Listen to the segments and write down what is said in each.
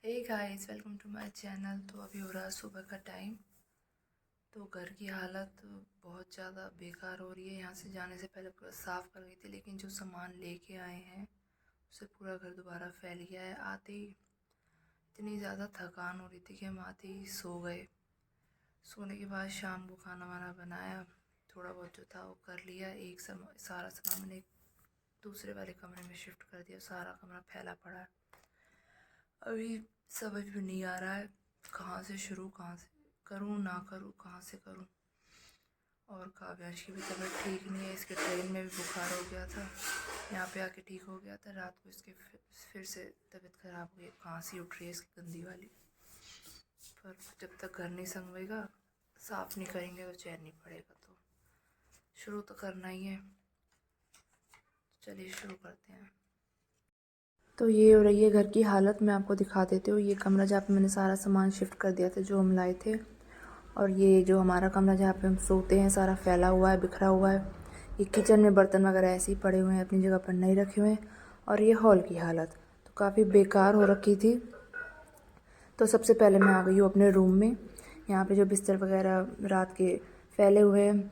Hey guys, welcome to my channel. तो अभी हो रहा है सुबह का टाइम। तो घर की हालत बहुत ज़्यादा बेकार हो रही है। यहाँ से जाने से पहले पूरा साफ़ कर गई थी, लेकिन जो सामान लेके आए हैं उससे पूरा घर दोबारा फैल गया है। आते ही इतनी ज़्यादा थकान हो रही थी कि हम आते ही सो गए। सोने के बाद शाम को खाना वाना बनाया, थोड़ा बहुत जो था वो कर लिया। सारा सामान मैंने एक दूसरे वाले कमरे में शिफ्ट कर दिया। सारा कमरा फैला पड़ा है। अभी समझ में नहीं आ रहा है कहाँ से शुरू, कहाँ से करूँ, ना करूँ, कहाँ से करूँ। और काव्यांश की भी तबीयत ठीक नहीं है। इसके ट्रेन में भी बुखार हो गया था, यहाँ पे आके ठीक हो गया था। रात को इसके फिर से तबीयत ख़राब हो गई, खांसी उठ रही है इसकी गंदी वाली। पर जब तक घर नहीं संभलेगा, साफ़ नहीं करेंगे तो चैन नहीं पड़ेगा। तो शुरू तो करना ही है। चलिए शुरू करते हैं। तो ये हो रही है घर की हालत। मैं आपको दिखा देती हूँ। ये कमरा जहाँ पे मैंने सारा सामान शिफ्ट कर दिया था जो हम लाए थे, और ये जो हमारा कमरा जहाँ पे हम सोते हैं सारा फैला हुआ है, बिखरा हुआ है। ये किचन में बर्तन वगैरह ऐसे ही पड़े हुए हैं, अपनी जगह पर नहीं रखे हुए हैं। और ये हॉल की हालत तो काफ़ी बेकार हो रखी थी। तो सबसे पहले मैं आ गई हूँ अपने रूम में। यहाँ पे जो बिस्तर वगैरह रात के फैले हुए हैं,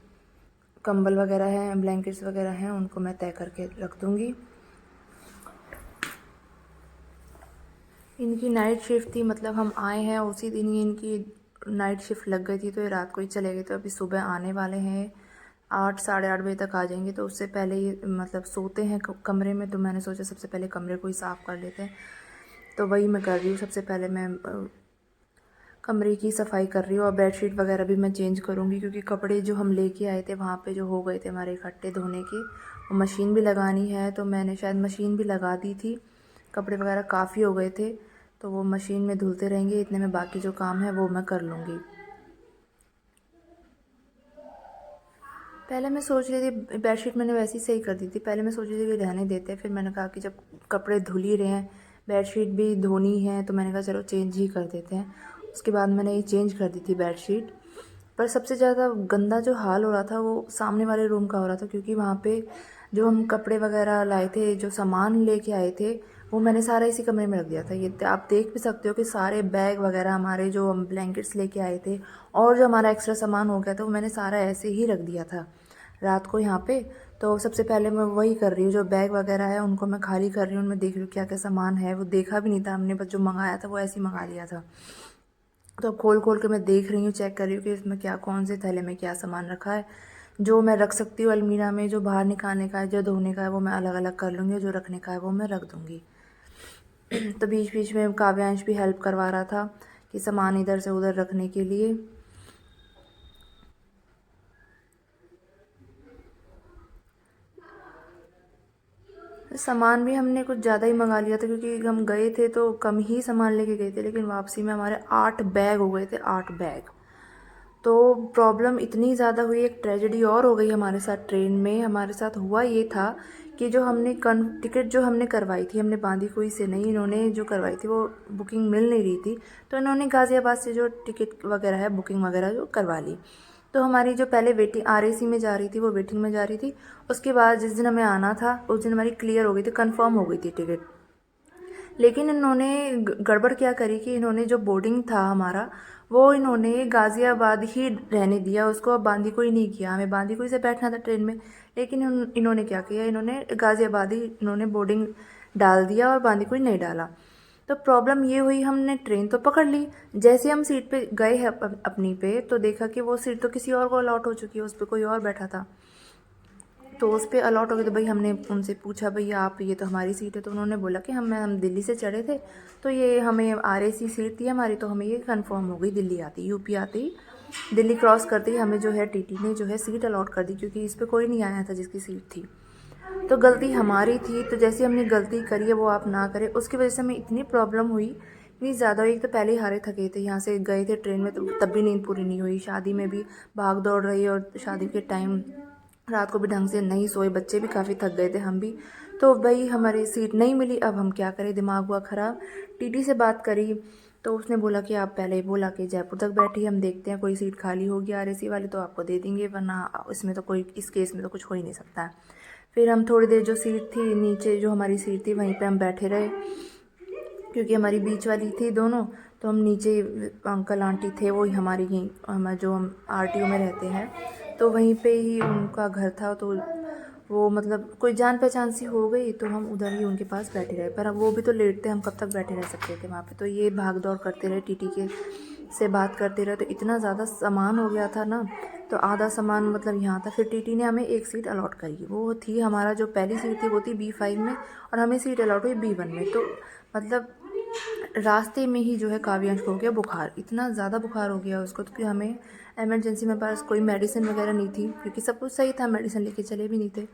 कंबल वगैरह हैं, ब्लैंकेट्स वगैरह हैं, उनको मैं तय करके रख दूँगी। इनकी नाइट शिफ्ट थी, मतलब हम आए हैं उसी दिन ही इनकी नाइट शिफ्ट लग गई थी, तो ये रात को ही चले गए। तो अभी सुबह आने वाले हैं, 8 साढ़े 8 बजे तक आ जाएंगे। तो उससे पहले ये मतलब सोते हैं कमरे में। तो मैंने सोचा सबसे पहले कमरे को ही साफ़ कर लेते हैं। तो वही मैं कर रही हूँ। सबसे पहले मैं कमरे की सफाई कर रही हूँ, और बेडशीट वगैरह भी मैं चेंज करूँगी, क्योंकि कपड़े जो हम लेके आए थे वहाँ पे जो हो गए थे हमारे इकट्ठे धोने के, वो मशीन भी लगानी है। तो मैंने शायद मशीन भी लगा दी थी। कपड़े वगैरह काफ़ी हो गए थे, तो वो मशीन में धुलते रहेंगे। इतने में बाकी जो काम है वो मैं कर लूँगी। पहले मैं सोच रही थी बेडशीट मैंने वैसे ही सही कर दी थी। पहले मैं सोच रही थी कि रहने देते हैं, फिर मैंने कहा कि जब कपड़े धुल ही रहे हैं, बेडशीट भी धोनी है, तो मैंने कहा चलो चेंज ही कर देते हैं। उसके बाद मैंने ये चेंज कर दी थी बेडशीट। पर सबसे ज़्यादा गंदा जो हाल हो रहा था वो सामने वाले रूम का हो रहा था, क्योंकि वहाँ पे जो हम कपड़े वगैरह लाए थे, जो सामान लेके आए थे, वो मैंने सारा इसी कमरे में रख दिया था। ये आप देख भी सकते हो कि सारे बैग वगैरह हमारे, जो हम ब्लैंकेट्स लेके आए थे और जो हमारा एक्स्ट्रा सामान हो गया था, वो मैंने सारा ऐसे ही रख दिया था रात को यहाँ पे। तो सबसे पहले मैं वही कर रही हूँ, जो बैग वगैरह है उनको मैं खाली कर रही हूँ। उनमें देख रही हूँ क्या क्या सामान है। वो देखा भी नहीं था हमने, बस जो मंगाया था वो ऐसे ही मंगा लिया था। तो अब खोल खोल के मैं देख रही हूँ, चेक कर रही हूँ कि इसमें क्या, कौन से थैले में क्या सामान रखा है। जो मैं रख सकती हूँ अलमीरा में, जो बाहर निकालने का है, जो धोने का है, वो मैं अलग अलग कर लूँगी, जो रखने का है वो मैं रख दूँगी। तो बीच बीच में काव्यांश भी हेल्प करवा रहा था कि सामान इधर से उधर रखने के लिए। सामान भी हमने कुछ ज़्यादा ही मंगा लिया था, क्योंकि हम गए थे तो कम ही सामान लेके गए थे, लेकिन वापसी में हमारे 8 बैग हो गए थे, 8 बैग। तो प्रॉब्लम इतनी ज़्यादा हुई, एक ट्रेजेडी और हो गई हमारे साथ ट्रेन में। हमारे साथ हुआ ये था कि जो हमने टिकट जो हमने करवाई थी, हमने बांदीकुई से नहीं, इन्होंने जो करवाई थी वो बुकिंग मिल नहीं रही थी। तो इन्होंने गाज़ियाबाद से जो टिकट वगैरह है, बुकिंग वगैरह जो करवा ली। तो हमारी जो पहले वेटिंग RAC में जा रही थी, वो वेटिंग में जा रही थी। उसके बाद जिस दिन हमें आना था उस दिन हमारी क्लियर हो गई थी, कन्फर्म हो गई थी टिकट। लेकिन इन्होंने गड़बड़ क्या करी कि इन्होंने जो बोर्डिंग था हमारा, वो इन्होंने गाज़ियाबाद ही रहने दिया उसको। अब बांदीकुई नहीं किया, हमें बांदीकुई से बैठना था ट्रेन में, लेकिन इन्होंने क्या किया, इन्होंने गाज़ियाबाद ही इन्होंने बोर्डिंग डाल दिया और बांदीकुई नहीं डाला। तो प्रॉब्लम ये हुई, हमने ट्रेन तो पकड़ ली। जैसे हम सीट पे गए हैं अपनी पे, तो देखा कि वो सीट तो किसी और को अलॉट हो चुकी है, उस पर कोई और बैठा था। तो उस पर अलॉट हो गई। तो भाई हमने उनसे पूछा, भैया आप, ये तो हमारी सीट है। तो उन्होंने बोला कि हम दिल्ली से चढ़े थे, तो ये हमें RAC सीट थी हमारी, तो हमें ये कंफर्म हो गई। दिल्ली आते ही, UP आते ही, दिल्ली क्रॉस करते ही हमें जो है TT ने जो है सीट अलॉट कर दी, क्योंकि इस पर कोई नहीं आया था जिसकी सीट थी। तो गलती हमारी थी। तो जैसे हमने गलती करी है वो आप ना करें, उसकी वजह से हमें इतनी प्रॉब्लम हुई, इतनी ज़्यादा हुई। एक तो पहले ही हारे थके थे, यहाँ से गए थे ट्रेन में, तो तब भी नींद पूरी नहीं हुई। शादी में भी भाग दौड़ रही, और शादी के टाइम रात को भी ढंग से नहीं सोए, बच्चे भी काफ़ी थक गए थे, हम भी। तो भाई हमारी सीट नहीं मिली, अब हम क्या करें, दिमाग हुआ ख़राब। TT से बात करी, तो उसने बोला कि आप पहले ही बोला कि जयपुर तक बैठी, हम देखते हैं कोई सीट खाली होगी RAC वाली तो आपको दे देंगे, वरना इसमें तो कोई, इस केस में तो कुछ हो ही नहीं सकता है। फिर हम थोड़ी देर, जो सीट थी नीचे, जो हमारी सीट थी, वहीं पे हम बैठे रहे। क्योंकि हमारी बीच वाली थी दोनों, तो हम नीचे अंकल आंटी थे वो हमारी यहीं जो हम आरटीओ में रहते हैं तो वहीं पे ही उनका घर था। तो वो मतलब कोई जान पहचान सी हो गई तो हम उधर ही उनके पास बैठे रहे, पर अब वो भी तो लेट थे, हम कब तक बैठे रह सकते थे वहाँ पे। तो ये भाग दौड़ करते रहे, टीटी के से बात करते रहे, तो इतना ज़्यादा सामान हो गया था ना, तो आधा सामान मतलब यहाँ था। फिर टीटी ने हमें एक सीट अलॉट करी, वो थी हमारा जो पहली सीट थी वो थी B5 में, और हमें सीट अलॉट हुई B1 में। तो मतलब रास्ते में ही जो है काव्यांश को हो गया बुखार, इतना ज़्यादा बुखार हो गया उसको, तो कि हमें इमरजेंसी में पास कोई मेडिसिन वगैरह नहीं थी, क्योंकि सब कुछ सही था, मेडिसिन लेके चले भी नहीं थे।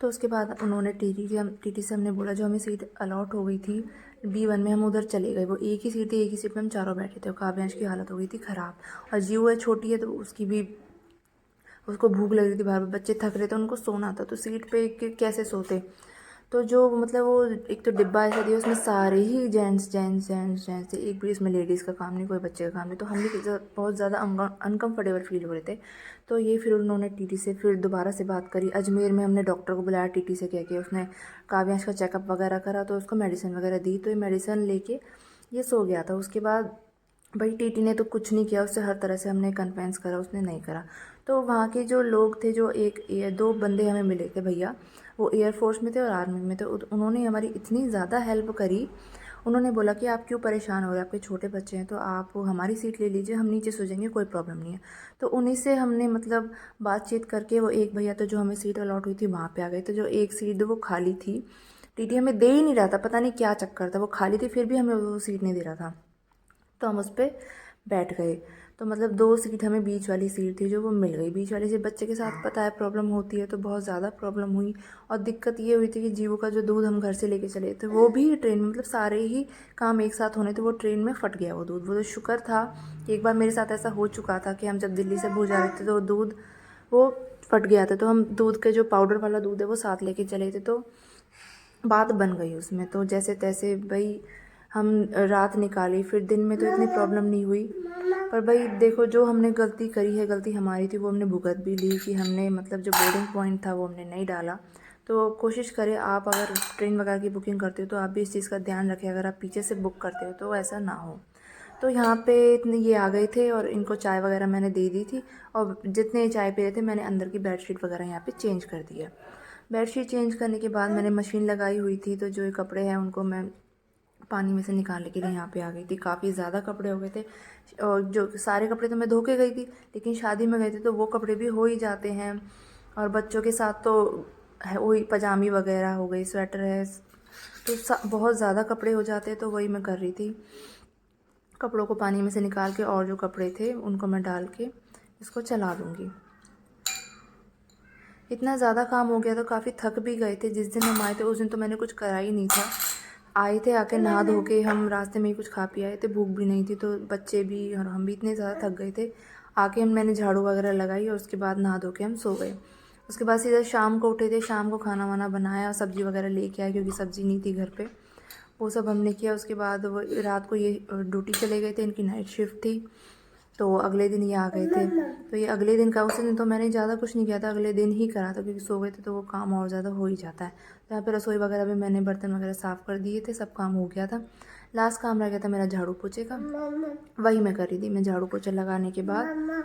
तो उसके बाद उन्होंने टीटी से हमने बोला, जो हमें सीट अलॉट हो गई थी B1 में, हम उधर चले गए। वो एक ही सीट थी, एक ही सीट में हम चारों बैठे थे, और काव्यांश की हालत हो गई थी ख़राब। और जीव है, छोटी है, तो उसकी भी उसको भूख लग रही थी, बार बार बच्चे थक रहे थे, उनको सोना था, तो सीट पे कैसे सोते। तो जो मतलब वो एक तो डिब्बा ऐसा दिया, उसमें सारे ही जेंट्स जेंट्स जेंट्स जेंट्स थे, एक भी इसमें लेडीज़ का काम नहीं, कोई बच्चे का काम नहीं। तो हम भी बहुत ज़्यादा अनकम्फर्टेबल फील हो रहे थे। तो ये फिर उन्होंने टीटी से फिर दोबारा से बात करी, अजमेर में हमने डॉक्टर को बुलाया टीटी से कह के, उसने काव्यांश का चेकअप वगैरह करा, तो उसको मेडिसिन वगैरह दी, तो ये मेडिसिन लेके ये सो गया था। उसके बाद भाई टीटी ने तो कुछ नहीं किया, उससे हर तरह से हमने कन्वेंस करा, उसने नहीं करा। तो वहाँ के जो लोग थे, जो दो बंदे हमें मिले थे भैया, वो एयरफोर्स में थे और आर्मी में थे, उन्होंने हमारी इतनी ज़्यादा हेल्प करी। उन्होंने बोला कि आप क्यों परेशान हो रहे हैं, आपके छोटे बच्चे हैं, तो आप हमारी सीट ले लीजिए, हम नीचे सो जाएंगे, कोई प्रॉब्लम नहीं है। तो उन्हीं से हमने मतलब बातचीत करके वो एक भैया तो जो हमें सीट अलॉट हुई थी वहाँ पे आ गए। तो जो एक सीट वो खाली थी, टीटी हमें दे ही नहीं रहा था, पता नहीं क्या चक्कर था, वो खाली थी फिर भी हमें वो सीट नहीं दे रहा था। तो हम उस पर बैठ गए। तो मतलब 2 सीट हमें बीच वाली सीट थी जो वो मिल गई। बीच वाली से बच्चे के साथ पता है प्रॉब्लम होती है, तो बहुत ज़्यादा प्रॉब्लम हुई। और दिक्कत ये हुई थी कि जीवो का जो दूध हम घर से लेके चले थे वो भी ट्रेन में, मतलब सारे ही काम एक साथ होने थे, वो ट्रेन में फट गया वो दूध। वो तो शुक्र था कि एक बार मेरे साथ ऐसा हो चुका था कि हम जब दिल्ली से भूज आ रहे थे तो दूध वो फट गया था, तो हम दूध के जो पाउडर वाला दूध है वो साथ लेके चले थे, तो बात बन गई उसमें। तो जैसे तैसे भाई हम रात निकाली, फिर दिन में तो इतनी प्रॉब्लम नहीं हुई। पर भाई देखो, जो हमने गलती करी है, गलती हमारी थी, वो हमने भुगत भी ली कि हमने मतलब जो बोर्डिंग पॉइंट था वो हमने नहीं डाला। तो कोशिश करें, आप अगर ट्रेन वगैरह की बुकिंग करते हो तो आप भी इस चीज़ का ध्यान रखें, अगर आप पीछे से बुक करते हो तो ऐसा ना हो। तो यहाँ पे इतने ये आ गए थे और इनको चाय वगैरह मैंने दे दी थी, और जितने चाय पी रहे थे मैंने अंदर की बेडशीट वगैरह यहाँ पे चेंज कर दिया। बेडशीट चेंज करने के बाद मैंने मशीन लगाई हुई थी, तो जो ये कपड़े हैं उनको मैं पानी में से निकालने के लिए यहाँ पे आ गई थी। काफ़ी ज़्यादा कपड़े हो गए थे, और जो सारे कपड़े तो मैं धो के गई थी, लेकिन शादी में गए थे तो वो कपड़े भी हो ही जाते हैं। और बच्चों के साथ तो है वही, पजामी वगैरह हो गई, स्वेटर है, तो बहुत ज़्यादा कपड़े हो जाते हैं। तो वही मैं कर रही थी, कपड़ों को पानी में से निकाल के, और जो कपड़े थे उनको मैं डाल के इसको चला दूँगी। इतना ज़्यादा काम हो गया तो काफ़ी थक भी गए थे। जिस दिन हम आए थे उस दिन तो मैंने कुछ करा ही नहीं था। आए थे, आके नहा धो के हम रास्ते में ही कुछ खा पी आए थे, भूख भी नहीं थी, तो बच्चे भी और हम भी इतने ज़्यादा थक गए थे। आके मैंने झाड़ू वगैरह लगाई और उसके बाद नहा धो के हम सो गए। उसके बाद सीधा शाम को उठे थे, शाम को खाना वाना बनाया, सब्ज़ी वगैरह लेके आए क्योंकि सब्ज़ी नहीं थी घर पे, वो सब हमने किया। उसके बाद वो रात को ये ड्यूटी चले गए थे, इनकी नाइट शिफ्ट थी, तो अगले दिन ये आ गए थे। तो ये अगले दिन का, उस दिन तो मैंने ज़्यादा कुछ नहीं किया था, अगले दिन ही करा था, क्योंकि सो गए थे तो वो काम और ज़्यादा हो ही जाता है। तो यहाँ पे रसोई वगैरह भी मैंने बर्तन वगैरह साफ़ कर दिए थे, सब काम हो गया था। लास्ट काम रह गया था मेरा झाड़ू पोछे का, वही मैं कर रही थी। मैं झाड़ू पोछा लगाने के बाद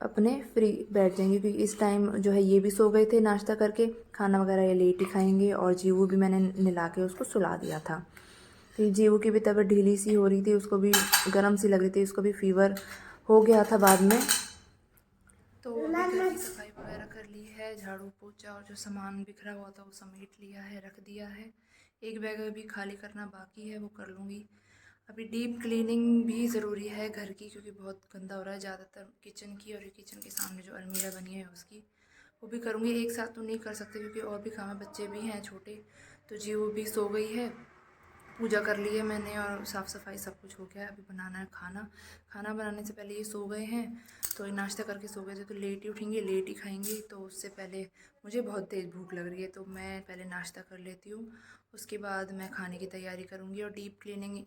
अपने फ्री बैठ जाएंगे, क्योंकि इस टाइम जो है ये भी सो गए थे नाश्ता करके, खाना वगैरह ये लेट ही खाएंगे। और जीवू भी मैंने नहला के उसको सुला दिया था। तो जीवू की भी तबीयत ढीली सी हो रही थी, उसको भी गर्म सी लग रही थी, उसको भी फीवर हो गया था बाद में। तो अभी घर की सफाई वगैरह कर ली है, झाड़ू पोछा और जो सामान बिखरा हुआ था वो समेट लिया है, रख दिया है। एक बैग अभी खाली करना बाकी है, वो कर लूँगी। अभी डीप क्लीनिंग भी ज़रूरी है घर की, क्योंकि बहुत गंदा हो रहा है ज़्यादातर किचन की, और किचन के सामने जो अलमीरा बनी है उसकी, वो भी करूँगी। एक साथ तो नहीं कर सकते क्योंकि और भी काम है, बच्चे भी हैं छोटे। तो जी वो भी सो गई है, पूजा कर ली है मैंने, और साफ़ सफाई सब कुछ हो गया है। अभी बनाना है खाना। खाना बनाने से पहले ये सो गए हैं, तो ये नाश्ता करके सो गए थे, तो लेट ही उठेंगे, लेट ही खाएंगे। तो उससे पहले मुझे बहुत तेज़ भूख लग रही है, तो मैं पहले नाश्ता कर लेती हूँ, उसके बाद मैं खाने की तैयारी करूँगी। और डीप क्लीनिंग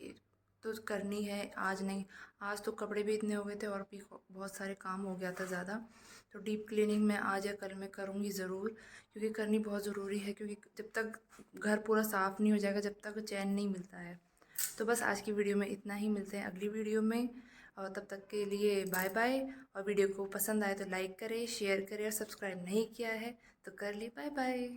तो करनी है, आज नहीं। आज तो कपड़े भी इतने हो गए थे और भी बहुत सारे काम हो गया था ज़्यादा। तो डीप क्लीनिंग मैं आज या कल मैं करूँगी ज़रूर, क्योंकि करनी बहुत ज़रूरी है, क्योंकि जब तक घर पूरा साफ़ नहीं हो जाएगा जब तक चैन नहीं मिलता है। तो बस आज की वीडियो में इतना ही, मिलते हैं अगली वीडियो में, और तब तक के लिए बाय बाय। और वीडियो को पसंद आए तो लाइक करें, शेयर करें, और सब्सक्राइब नहीं किया है तो कर ले। Bye bye.